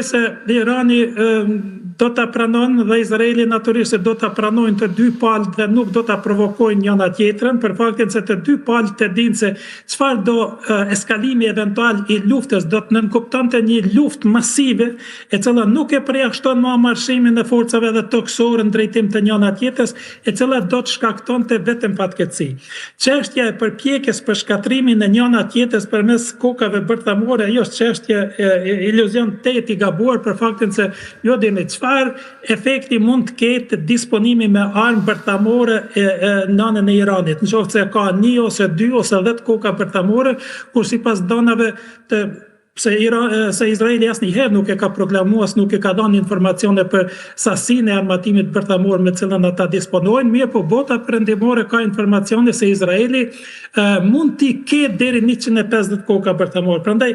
se Irani do ta pranon dhe Izraeli natyrisht do ta pranojnë të dy palët dhe nuk do ta provokojnë njëna tjetrën, për faktin se të dy palët e dinë se çfarë do eskalimi eventual i luftës do të nënkuptonte një luftë masive e cila nuk e përjashton më marshimin e forcave dhe toksore në drejtim të njëna tjetrës, e cila do të shkaktonte vetëm fatkeqësi. Çështja e përpjekjes për shkatrimin e njëna tjetrës përmes kokave bërthamore, ajo është çështje iluzion i gabuar për faktin se jo dini çfarë efekti mund të ketë disponimi me armë bërthamore në anën e Iranit. Nëse ka 1 ose 2 ose 10 koka bërthamore, kur sipas donave të se Izraeli asnjëherë nuk e ka proklamuar, nuk e ka dhënë informacione për sasinë e armatimit bërthamor me cilën ata disponojnë, mirë po bota perëndimore ka informacione se Izraeli mund t'i ketë deri 150 koka bërthamor. Prandaj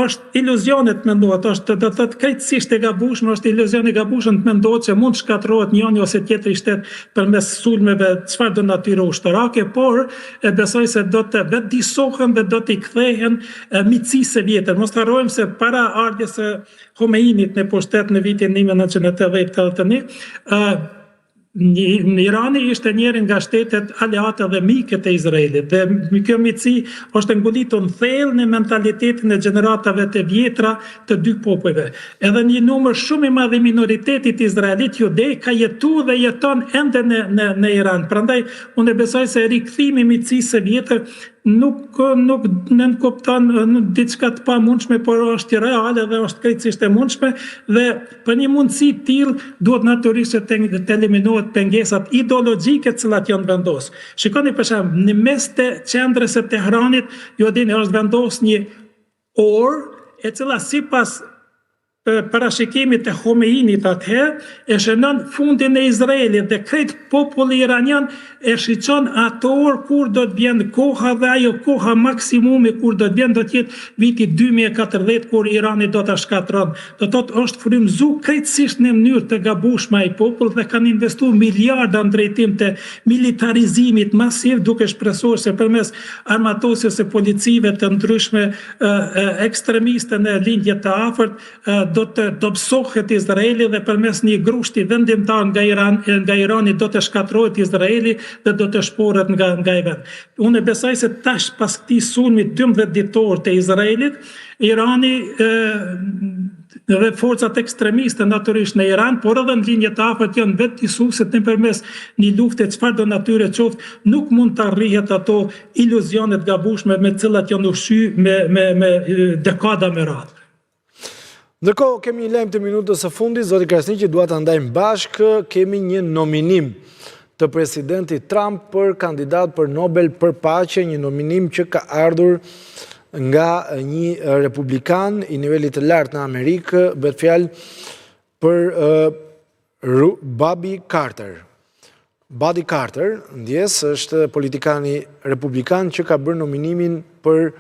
është iluzionet mendohet, është do të thotë krejtësisht e gabueshme, është iluzion i gabueshëm të mendohet se mund shkatërrohet njëri ose tjetri shtet përmes sulmeve çfarë do natyre ushtarake, por e besoj se do të vetëdijsohen dhe do t'i kthehen miqësisë së vjetër. Mos harrojmë se para ardhjes së Khomeinit në pushtet në vitin 1981, Irani ishte njëri nga shtetet aleate dhe mike të Izraelit dhe kjo miqësi është ngulitur në thellë në mentalitetin e gjeneratave të vjetra të dy popujve. Edhe një numër shumë i madh i minoritetit izraelit judej ka jetuar dhe jeton ende në Iran. Prandaj unë besoj se rikthimi i miqësisë së vjetër nuk nënkupton diçka të pamundshme, por është reale dhe është krejtësisht e mundshme dhe për një mundësi të tillë duhet natyrisht të eliminohet pengesat ideologjike të cilat janë vendosur. Shikoni për shembull, në mes të qendrës së Tehranit, ju dini është vendosur një orë e cila sipas parashikimit të Khomeinit atëherë e shënon fundin e Izraelit dhe krejt populli iranian e shiqon atë orë kur do të vjen koha dhe ajo koha maksimumi kur do të vjen do të jetë viti 2040 kur Irani do ta shkatërron. Do të thotë është frymëzuar krejtësisht në mënyrë të gabueshme ai popull dhe kanë investuar miliarda në drejtim të militarizimit masiv duke shpresuar se përmes armatosjes së policive të ndryshme ekstremiste në lindje të afërt do të dobësohet Izraeli dhe përmes një grushti vendimtar nga Irani do të shkatërrohet Izraeli dhe do të shporet nga ai vend. Unë besoj se tash pas këtij sulmi 12 ditor të Izraelit, Irani dhe forcat ekstremiste natyrisht në Iran, por edhe në linje të afërt janë vetëdijsuese nëpërmes një lufte çfarë do natyre qoftë, nuk mund të arrihet ato iluzionet gabueshme me të cilat janë ushqyer me dekada me radhë. Ndërkohë, kemi një lajm të minutës së fundit, zoti Krasniqi, dua ta ndajmë bashkë, kemi një nominim të presidentit Trump për kandidat për Nobel për paqe, një nominim që ka ardhur nga një republikan i nivelit të lartë në Amerikë, bëhet fjalë për Bobby Carter. Bobby Carter, ndjes, është politikani republikan që ka bërë nominimin për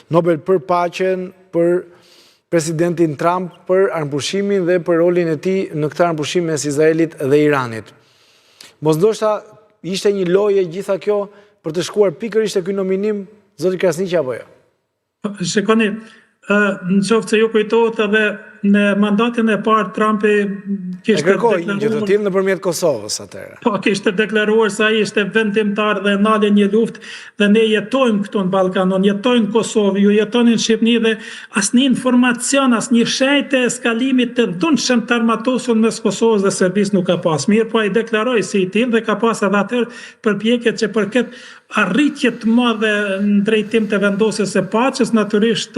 Nobel për paqen për presidentin Trump për armëpushimin dhe për rolin e tij në këtë armëpushim mes Izraelit dhe Iranit. Mos ndoshta ishte një lojë gjitha kjo për të shkuar pikërisht te ky nominim, zoti Krasniqi apo jo? Shikoni, në qoftë se ju kujtohet edhe në mandatin e parë Trumpi kishte deklaruar një gjë të tillë nëpërmjet Kosovës atëherë. Po kishte deklaruar se ai ishte vendimtar dhe nale një luftë dhe ne jetojmë këtu në Ballkan, jetojnë në Kosovë, ju jetoni në Shqipëri dhe asnjë informacion, asnjë shenjë eskalimit të dhunshëm të armatosur mes Kosovës dhe Serbisë nuk ka pas. Mirë, po ai deklaroi si i tillë dhe ka pas edhe atëherë përpjekje që për këtë arritje të madhe në drejtim të vendosjes së paqes natyrisht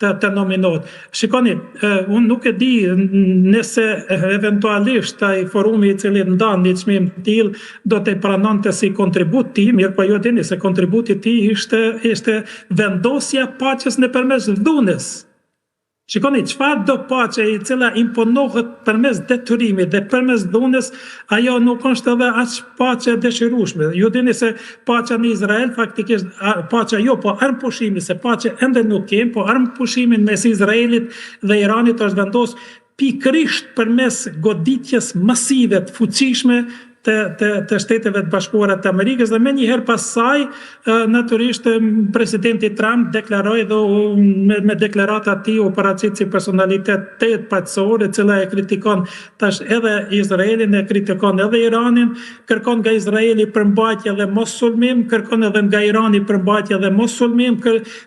të nominohet. Shikoni, unë nuk e di nëse eventualisht ai forumi i cili ndan një çmim të tillë do të pranonte si kontribut tim, mirë po ju dini se kontributi i tij ishte vendosja paqes nëpërmes dhunës. Shikoni, çfarë do paqe i cila imponohet përmes detyrimit dhe përmes dhunës, ajo nuk është edhe aq paqe dëshirueshme. Ju dini se paqja në Izrael faktikisht paqja jo, po armëpushimi, se paqe ende nuk kemi, po armëpushimin mes Izraelit dhe Iranit është vendosur pikërisht përmes goditjes masive të fuqishme të Shteteve të Bashkuara të Amerikës, dhe me njëherë pas saj, natyrisht presidenti Trump deklaroi dhe me deklarata ti u paraqit si personalitet të paqësor, e cila e kritikon tash edhe Izraelin, e kritikon edhe Iranin, kërkon nga Izraeli përmbajtje dhe mos sulmim, kërkon edhe nga Irani përmbajtje dhe mos sulmim,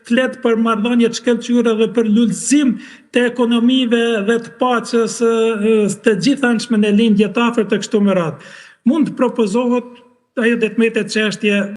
flet për marrëdhënie të shkëlqyera dhe për lullëzim të ekonomive dhe të paqes të gjithanshme në lindje të afërt të kështu me radhë. Mund të propozohet, ajo dhe të mete çështje